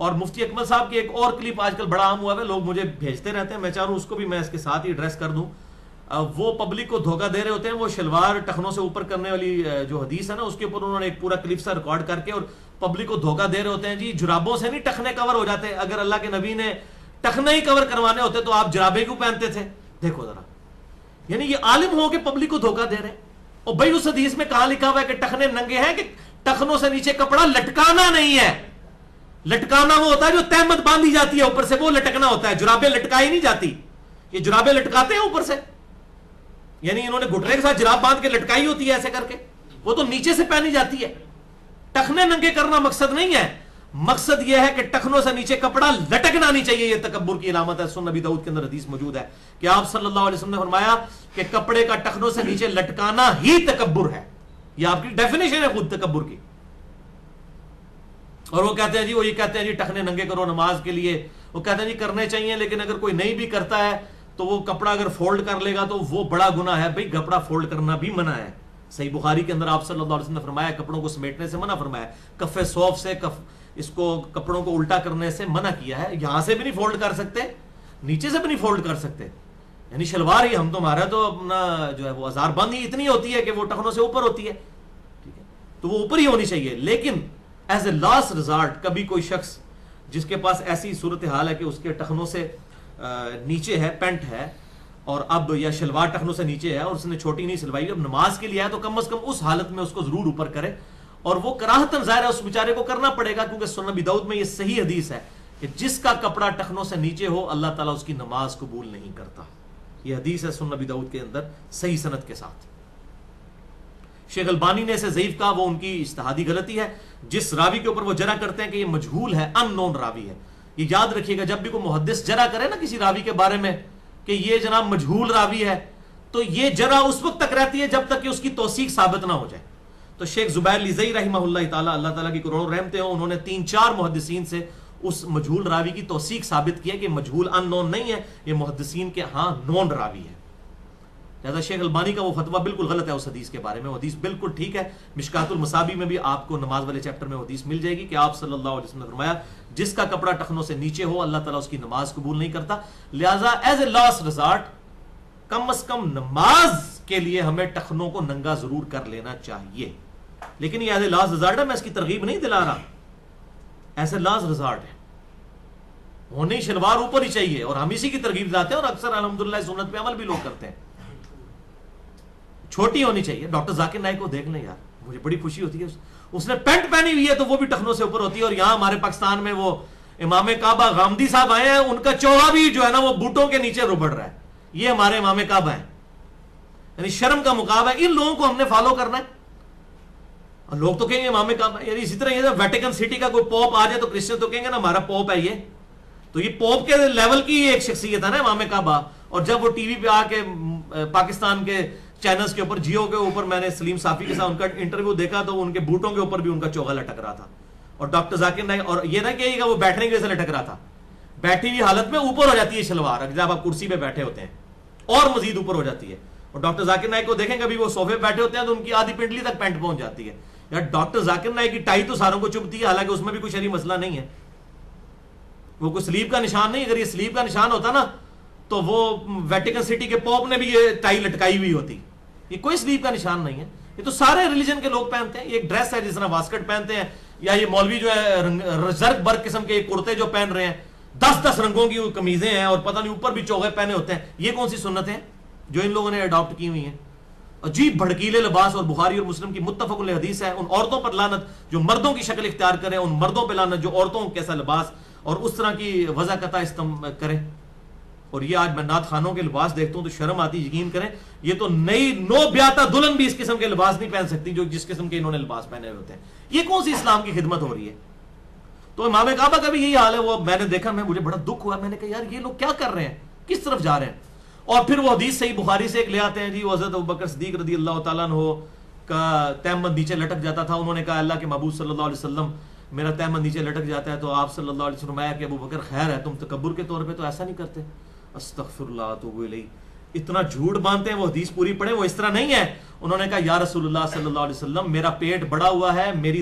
اور مفتی اکمل صاحب کی ایک اور کلپ آج کل بڑا عام ہوا ہے, لوگ مجھے بھیجتے رہتے ہیں, میں چاہ رہا ہوں اس کو بھی میں اس کے ساتھ ہی ایڈریس کر دوں. وہ پبلک کو دھوکہ دے رہے ہوتے ہیں, وہ شلوار ٹخنوں سے اوپر کرنے والی جو حدیث ہے نا اس کے اوپر انہوں نے ایک پورا کلپ سا ریکارڈ کر کے اور پبلک کو دھوکہ دے رہے ہوتے ہیں, جی جرابوں سے نہیں ٹخنے کور ہو جاتے, اگر اللہ کے نبی نے ٹخنے ہی کور کروانے ہوتے تو آپ جرابے کیوں پہنتے تھے؟ دیکھو ذرا, یعنی یہ عالم ہو کے پبلک کو دھوکہ دے رہے ہیں. اور بھائی اس حدیث میں کہاں لکھا ہوا ہے کہ ٹخنے ننگے ہیں, کہ ٹخنوں سے نیچے کپڑا لٹکانا نہیں ہے. لٹکانا وہ ہوتا ہے جو تہمت باندھی جاتی ہے اوپر سے, وہ لٹکنا ہوتا ہے, جرابیں لٹکائی نہیں جاتی. یہ جرابیں لٹکاتے ہیں اوپر سے, یعنی انہوں نے گھٹنے کے ساتھ جراب باندھ کے لٹکائی ہوتی ہے ایسے کر کے, وہ تو نیچے سے پہنی جاتی ہے. ٹخنے ننگے کرنا مقصد نہیں ہے, مقصد یہ ہے کہ ٹخنوں سے نیچے کپڑا لٹکنا نہیں چاہیے. یہ تکبر کی علامت ہے. سنن نبی داؤد کے اندر حدیث موجود ہے کہ آپ صلی اللہ علیہ وسلم نے فرمایا کہ کپڑے کا ٹخنوں سے نیچے لٹکانا ہی تکبر ہے. یہ آپ کی ڈیفینیشن ہے خود تکبر کی. اور وہ کہتے ہیں جی, وہ یہ کہتے ہیں جی ٹخنے ننگے کرو نماز کے لیے, وہ کہتے ہیں جی کرنے چاہیے, لیکن اگر کوئی نہیں بھی کرتا ہے تو وہ کپڑا اگر فولڈ کر لے گا تو وہ بڑا گناہ ہے. بھئی کپڑا فولڈ کرنا بھی منع ہے. صحیح بخاری کے اندر آپ صلی اللہ علیہ وسلم نے فرمایا کپڑوں کو سمیٹنے سے منع فرمایا, کف صوف سے اس کو کپڑوں کو الٹا کرنے سے منع کیا ہے. یہاں سے بھی نہیں فولڈ کر سکتے, نیچے سے بھی نہیں فولڈ کر سکتے. یعنی شلوار ہی, ہم تو ہمارا تو اپنا جو ہے وہ ہزار بند ہی اتنی ہوتی ہے کہ وہ ٹخنوں سے اوپر ہوتی ہے, ٹھیک ہے, تو وہ اوپر ہی ہونی چاہیے. لیکن ایز اے لاسٹ ریزارٹ کبھی کوئی شخص جس کے پاس ایسی صورتحال ہے کہ اس کے ٹخنوں سے نیچے ہے, پینٹ ہے, اور اب یا شلوار ٹخنوں سے نیچے ہے اور اس نے چھوٹی نہیں سلوائی, اب نماز کے لیے ہے تو کم از کم اس حالت میں اس کو ضرور اوپر کرے. اور وہ کراہتن ظاہر ہے اس بیچارے کو کرنا پڑے گا, کیونکہ سنن نبی داؤد میں یہ صحیح حدیث ہے کہ جس کا کپڑا ٹخنوں سے نیچے ہو اللہ تعالیٰ اس کی نماز قبول نہیں کرتا. یہ حدیث ہے سنن نبی داؤد کے اندر صحیح سند کے ساتھ. شیخ البانی نے اسے ضعیف کہا, وہ ان کی اجتہادی غلطی ہے. جس راوی کے اوپر وہ جرح کرتے ہیں کہ یہ مجہول ہے, ان نون راوی ہے, یہ یاد رکھیے گا. جب بھی کوئی محدث جرح کرے نا کسی راوی کے بارے میں کہ یہ جناب مجہول راوی ہے, تو یہ جرح اس وقت تک رہتی ہے جب تک کہ اس کی توثیق ثابت نہ ہو جائے. تو شیخ زبیر لیزئی رحمہ اللہ تعالیٰ, اللہ تعالیٰ کی کروڑوں رحمتیں ہوں, انہوں نے 3-4 محدثین سے اس مجہول راوی کی توثیق ثابت کی ہے کہ مجہول ان نون نہیں ہے, یہ محدثین کے ہاں نون راوی ہے. لہذا شیخ البانی کا وہ فتویٰ بالکل غلط ہے اس حدیث کے بارے میں. وہ حدیث بالکل ٹھیک ہے. مشکات المصابیح میں بھی آپ کو نماز والے چیپٹر میں حدیث مل جائے گی کہ آپ صلی اللہ علیہ وسلم نے فرمایا جس کا کپڑا ٹخنوں سے نیچے ہو اللہ تعالیٰ اس کی نماز قبول نہیں کرتا. لہذا ایز اے لاسٹ ریزارٹ کم از کم نماز کے لیے ہمیں ٹخنوں کو ننگا ضرور کر لینا چاہیے. لیکن یہ ایز اے لاسٹ ریزارٹ ہے, میں اس کی ترغیب نہیں دلا رہا, ایز اے لاسٹ ریزارٹ ہے. ہونی شلوار اوپر ہی چاہیے, اور ہم اسی کی ترغیب دیتے ہیں, اور اکثر الحمدللہ سنت پہ عمل بھی لوگ کرتے ہیں. چھوٹی ہونی چاہیے. ڈاکٹر ذاکر نائک کو دیکھ لیں یار, مجھے بڑی خوشی ہوتی ہے, اس نے پینٹ پہنی ہوئی ہے تو وہ بھی ٹخنوں سے اوپر ہوتی ہے. اور یہاں ہمارے پاکستان میں وہ امام کعبہ غامدی صاحب آئے ہیں, ان کا چوغا بھی جو ہے نا وہ بوٹوں کے نیچے ربڑ رہا ہے. یہ ہمارے امام کعبہ ہیں, یعنی شرم کا مقام ہے. ان لوگوں کو ہم نے فالو کرنا ہے. اور لوگ تو کہیں گے امام کعبہ, یعنی اسی طرح یہ ویٹیکن سٹی کا کوئی پوپ آ جائے تو کرسچن تو کہیں گے نا ہمارا پوپ ہے یہ, تو یہ پوپ کے لیول کی ایک شخصیت ہے نا امام کعبہ. اور جب وہ ٹی وی پہ آ کے پاکستان کے چینلز کے اوپر, جیو کے اوپر, میں نے سلیم صافی کے ساتھ ان کا انٹرویو دیکھا تو ان کے بوٹوں کے اوپر بھی ان کا چوغا لٹک رہا تھا. اور ڈاکٹر ذاکر نائک, اور یہ نہ کہیے گا وہ بیٹھنے کی وجہ سے لٹک رہا تھا, بیٹھی ہوئی حالت میں اوپر ہو جاتی ہے شلوار جب آپ کرسی پہ بیٹھے ہوتے ہیں, اور مزید اوپر ہو جاتی ہے. اور ڈاکٹر ذاکر نائک کو دیکھیں کبھی وہ صوفے پہ بیٹھے ہوتے ہیں تو ان کی آدھی پنڈلی تک پینٹ پہنچ جاتی ہے. یار ڈاکٹر ذاکر نائک کی ٹائی تو ساروں کو چبھتی ہے, حالانکہ اس میں بھی کوئی شرعی مسئلہ نہیں ہے, وہ کوئی سلیب کا نشان نہیں. اگر یہ سلیب کا نشان ہوتا نا تو وہ ویٹیکن سٹی کے پوپ نے بھی یہ ٹائی لٹکائی ہوئی ہوتی. یہ کوئی سلیب کا نشان نہیں ہے, یہ تو سارے ریلیجن کے لوگ پہنتے ہیں. یہ ایک ڈریس ہے جس طرح واسکٹ پہنتے ہیں, یا یہ مولوی جو ہے زرق برق قسم کے کرتے جو پہن رہے ہیں, 10 رنگوں کی قمیضیں ہیں اور پتہ نہیں اوپر بھی چوغے پہنے ہوتے ہیں. یہ کون سی سنت ہیں جو ان لوگوں نے اڈاپٹ کی ہوئی ہیں؟ عجیب بھڑکیلے لباس. اور بخاری اور مسلم کی متفق علیہ حدیث ہے, ان عورتوں پر لعنت جو مردوں کی شکل اختیار کریں, ان مردوں پہ لعنت جو عورتوں کیسا لباس اور اس طرح کی وضاقتہ استعمال کریں. اور یہ آج میں نعت خانوں کے لباس دیکھتا ہوں تو شرم آتی. یقین کریں یہ تو نئی نو بیاتا دلہن بھی اس قسم کے لباس نہیں پہن سکتی جو جس قسم کے انہوں نے لباس پہنے ہوتے ہیں. یہ کون سی اسلام کی خدمت ہو رہی ہے؟ تو امام کعبہ کا بھی یہی حال ہے. وہ میں نے دیکھا, مجھے بڑا دکھ ہوا, میں نے کہا یار یہ لوگ کیا کر رہے ہیں, کس طرف جا رہے ہیں. اور پھر وہ حدیث صحیح بخاری سے ایک لے آتے ہیں جی, وہ حضرت ابوبکر صدیق رضی اللہ تعالیٰ عنہ کا تہمت نیچے لٹک جاتا تھا. انہوں نے کہا اللہ کے محبوب صلی اللہ علیہ وسلم میرا تہمت نیچے لٹک جاتا ہے, تو آپ صلی اللہ علیہ وسلم فرمایا کہ ابوبکر خیر ہے, تم تکبر کے طور پہ تو ایسا نہیں کرتے. استغفر اللہ اتوب الیہ. اتنا جھوٹ باندھتے ہیں. وہ حدیث پوری پڑھیں, وہ اس طرح نہیں ہے. انہوں نے کہا یا رسول اللہ صلی اللہ علیہ وسلم میرا پیٹ بڑا ہوا ہے, میری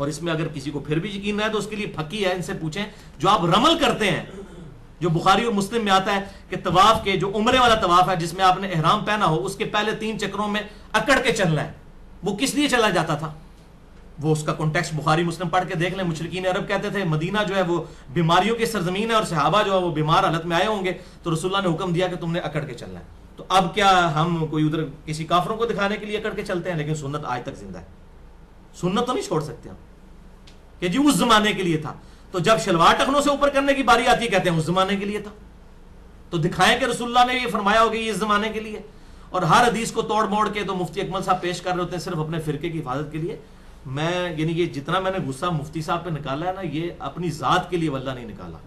اور اس میں اگر کسی کو پھر بھی یقین نہ ہے تو اس کے لیے پھکی ہے، ان سے پوچھیں جو آپ رمل کرتے ہیں، جو بخاری اور مسلم میں آتا ہے کہ طواف کے جو عمرے والا طواف ہے جس میں آپ نے احرام پہنا ہو، اس کے پہلے 3 چکروں میں اکڑ کے چلنا ہے، وہ کس لیے چلا جاتا تھا؟ وہ اس کا کانٹیکسٹ بخاری مسلم پڑھ کے دیکھ لیں. مشرکین عرب کہتے تھے مدینہ جو ہے وہ بیماریوں کی سرزمین ہے اور صحابہ جو ہے وہ بیمار حالت میں آئے ہوں گے، تو رسول اللہ نے حکم دیا کہ تم نے اکڑ کے چلنا ہے. تو اب کیا ہم کوئی ادھر کسی کافروں کو دکھانے کے لیے اکڑ کے چلتے ہیں؟ لیکن سنت آج تک زندہ ہے. سنت تو نہیں چھوڑ سکتے ہم کہ جی اس زمانے کے لیے تھا. تو جب شلوار ٹخنوں سے اوپر کرنے کی باری آتی ہے کہتے ہیں اس زمانے کے لیے تھا. تو دکھائیں کہ رسول اللہ نے یہ فرمایا ہوگا یہ اس زمانے کے لیے. اور ہر حدیث کو توڑ موڑ کے تو مفتی اکمل صاحب پیش کر رہے ہوتے ہیں صرف اپنے فرقے کی حفاظت کے لیے. میں یعنی یہ جتنا میں نے غصہ مفتی صاحب پہ نکالا ہے نا، یہ اپنی ذات کے لیے واللہ نہیں نکالا،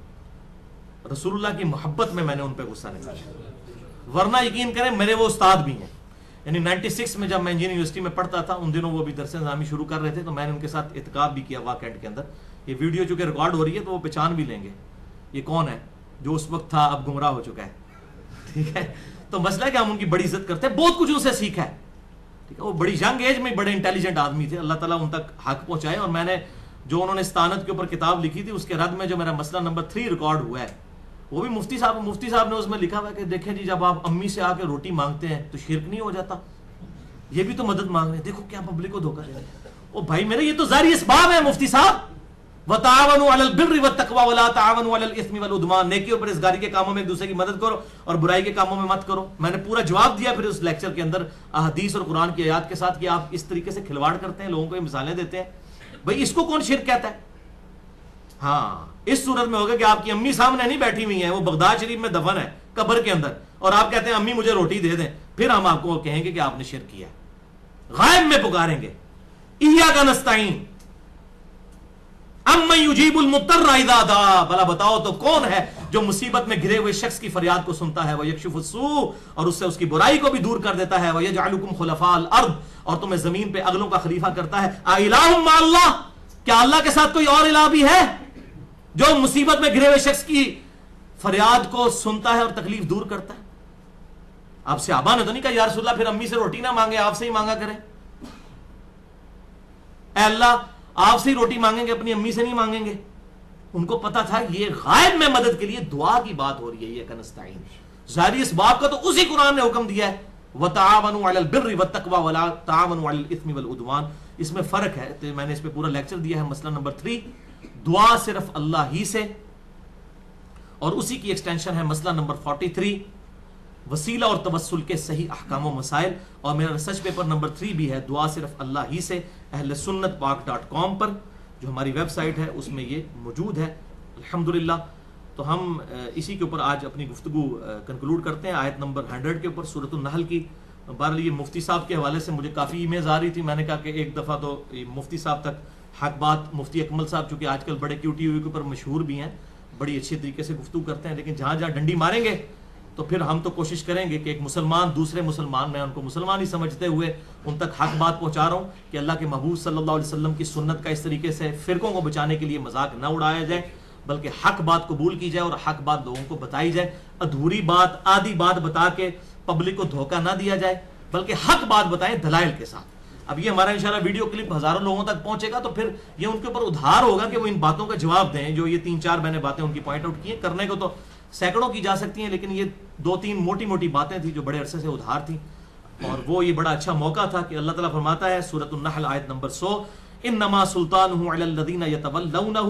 رسول اللہ کی محبت میں نے ان پہ غصہ نکالا. ورنہ یقین کریں میرے وہ استاد بھی ہیں. یعنی 96 میں جب میں انجینئرنگ یونیورسٹی میں پڑھتا تھا، ان دنوں وہ بھی درس نظامی شروع کر رہے تھے، تو میں نے ان کے ساتھ اعتکاف بھی کیا وا کینٹ کے اندر. یہ ویڈیو چونکہ ریکارڈ ہو رہی ہے تو وہ پہچان بھی لیں گے یہ کون ہے جو اس وقت تھا اب گمراہ ہو چکا ہے. ٹھیک ہے، تو مسئلہ ہے کہ ہم ان کی بڑی عزت کرتے ہیں، بہت کچھ ان سے سیکھا ہے. ٹھیک ہے، وہ بڑی ینگ ایج میں بڑے انٹیلیجنٹ آدمی تھے، اللہ تعالیٰ ان تک حق پہنچائے. اور میں نے جو انہوں نے استانت کے اوپر کتاب لکھی تھی اس کے رد میں جو میرا مسئلہ نمبر 3 ریکارڈ ہوا ہے وہ بھی مفتی صاحب نے اس میں لکھا ہوا ہے کہ دیکھیں جی جب آپ امی سے آ کے روٹی مانگتے ہیں تو شرک نہیں ہو جاتا؟ یہ بھی تو مدد مانگ رہے ہیں، دیکھو کیا پبلک کو دھوکہ دے رہے ہیں. او بھائی میرے یہ تو ظاہری اسباب ہے مفتی صاحب. وَتَعَاوَنُوا عَلَى الْبِرِّ وَالتَّقْوَىٰ وَلَا تَعَاوَنُوا عَلَى الْإِثْمِ وَالْعُدْوَانِ. نیکی اور پرہیزگاری کے کاموں میں ایک دوسرے کی مدد کرو اور برائی کے کاموں میں مت کرو. میں نے پورا جواب دیا پھر اس لیکچر کے اندر احادیث اور قرآن کی آیات کے ساتھ کہ آپ اس طریقے سے کھلواڑ کرتے ہیں، لوگوں کو یہ مثالیں دیتے ہیں. بھائی اس کو کون شرک کہتا ہے؟ ہاں اس صورت میں ہوگا کہ آپ کی امی سامنے نہیں بیٹھی ہوئی ہیں، وہ بغداد شریف میں دفن ہے قبر کے اندر، اور آپ کہتے ہیں امی مجھے روٹی دے دیں، پھر ہم آپ کو کہیں گے کہ آپ نے شرک کیا. غائب میں پکاریں گے ایاک نستعین امن یجیب المضطر اذا دعا. بھلا بتاؤ تو کون ہے جو مصیبت میں گھرے ہوئے شخص کی فریاد کو سنتا ہے. ویکشف السوء، اور اس سے اس کی برائی کو بھی دور کر دیتا ہے. ویجعلکم خلفاء الارض، اور تمہیں زمین پہ اگلوں کا خلیفہ کرتا ہے. الہ مع اللہ، کیا اللہ کے ساتھ کوئی اور الہ بھی ہے جو مصیبت میں گھرے ہوئے شخص کی فریاد کو سنتا ہے اور تکلیف دور کرتا ہے؟ آپ صحابہ نے تو نہیں کہا یا رسول اللہ پھر امی سے روٹی نہ مانگے، آپ سے ہی مانگا کریں. اے اللہ آپ سے ہی روٹی مانگیں گے، اپنی امی سے نہیں مانگیں گے. ان کو پتا تھا یہ غائب میں مدد کے لیے دعا کی بات ہو رہی ہے. یہ کنستعین ظاہری اس باب کا تو اسی قرآن نے حکم دیا ہے وَتَعَاوَنُوا عَلَى الْبِرِّ وَالتَّقْوَىٰ وَلَا تَعَاوَنُوا عَلَى الْإِثْمِ وَالْعُدْوَانِ. اس میں فرق ہے، تو میں نے اس پہ پورا لیکچر دیا ہے. مسئلہ نمبر 3 دعا صرف اللہ ہی سے، اور اسی کی ایکسٹینشن ہے مسئلہ نمبر 43 وسیلہ اور توسل کے صحیح احکام و مسائل. اور میرا ریسرچ پیپر نمبر 3 بھی ہے دعا صرف اللہ ہی سے، اہل سنت پاک.com پر جو ہماری ویب سائٹ ہے اس میں یہ موجود ہے الحمدللہ. تو ہم اسی کے اوپر آج اپنی گفتگو کنکلوڈ کرتے ہیں آیت نمبر 100 کے اوپر سورۃ النحل کی. بہرحال یہ مفتی صاحب کے حوالے سے مجھے کافی ای میلز آ رہی تھی. میں نے کہا کہ ایک دفعہ تو مفتی صاحب تک حق بات، مفتی اکمل صاحب چونکہ آج کل بڑے QTV کے اوپر مشہور بھی ہیں، بڑی اچھی طریقے سے گفتگو کرتے ہیں، لیکن جہاں جہاں ڈنڈی ماریں گے تو پھر ہم تو کوشش کریں گے کہ ایک مسلمان دوسرے مسلمان، میں ان کو مسلمان ہی سمجھتے ہوئے ان تک حق بات پہنچا رہا ہوں کہ اللہ کے محبوب صلی اللہ علیہ وسلم کی سنت کا اس طریقے سے فرقوں کو بچانے کے لیے مذاق نہ اڑایا جائے، بلکہ حق بات قبول کی جائے اور حق بات لوگوں کو بتائی جائے. ادھوری بات، آدھی بات بتا کے پبلک کو دھوکہ نہ دیا جائے، بلکہ حق بات بتائیں دلائل کے ساتھ. اب یہ ہمارا انشاءاللہ ویڈیو کلپ ہزاروں لوگوں تک پہنچے گا تو پھر یہ ان کے اوپر ادھار ہوگا کہ وہ ان باتوں کا جواب دیں. جو یہ 3-4 میں نے باتیں ان کی پوائنٹ آؤٹ کی ہیں، کرنے کو تو سینکڑوں کی جا سکتی ہیں، لیکن یہ 2-3 موٹی موٹی باتیں تھیں جو بڑے عرصے سے ادھار تھیں. اور وہ یہ بڑا اچھا موقع تھا کہ اللہ تعالیٰ فرماتا ہے سورۃ النحل آیت نمبر 100 انما سلطانہ علی الذین یتولونہ،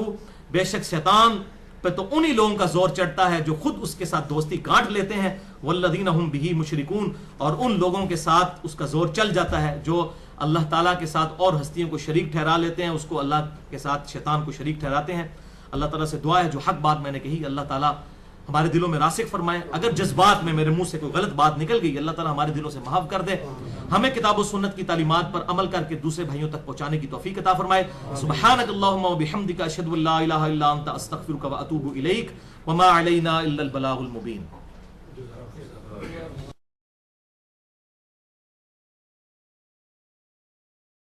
بے شک شیطان پہ تو انہی لوگوں کا زور چڑھتا ہے جو خود اس کے ساتھ دوستی گانٹ لیتے ہیں، والذین ہم بہ مشرکون، اور ان لوگوں کے ساتھ اس کا زور چل جاتا ہے جو اللہ تعالیٰ کے ساتھ اور ہستیوں کو شریک ٹھہرا لیتے ہیں، اس کو اللہ کے ساتھ شیطان کو شریک ٹھہراتے ہیں. اللہ تعالیٰ سے دعا ہے جو حق بات میں نے کہی اللہ تعالیٰ ہمارے دلوں میں راسخ فرمائے. اگر جذبات میں میرے منہ سے کوئی غلط بات نکل گئی اللہ تعالیٰ ہمارے دلوں سے معاف کر دے. ہمیں کتاب و سنت کی تعلیمات پر عمل کر کے دوسرے بھائیوں تک پہنچانے کی توفیق عطا فرمائے. سبحانک اللہم و بحمدک اشہد ان لا الہ الا انت استغفرک و اتوب الیک وما علینا الا البلاغ المبین.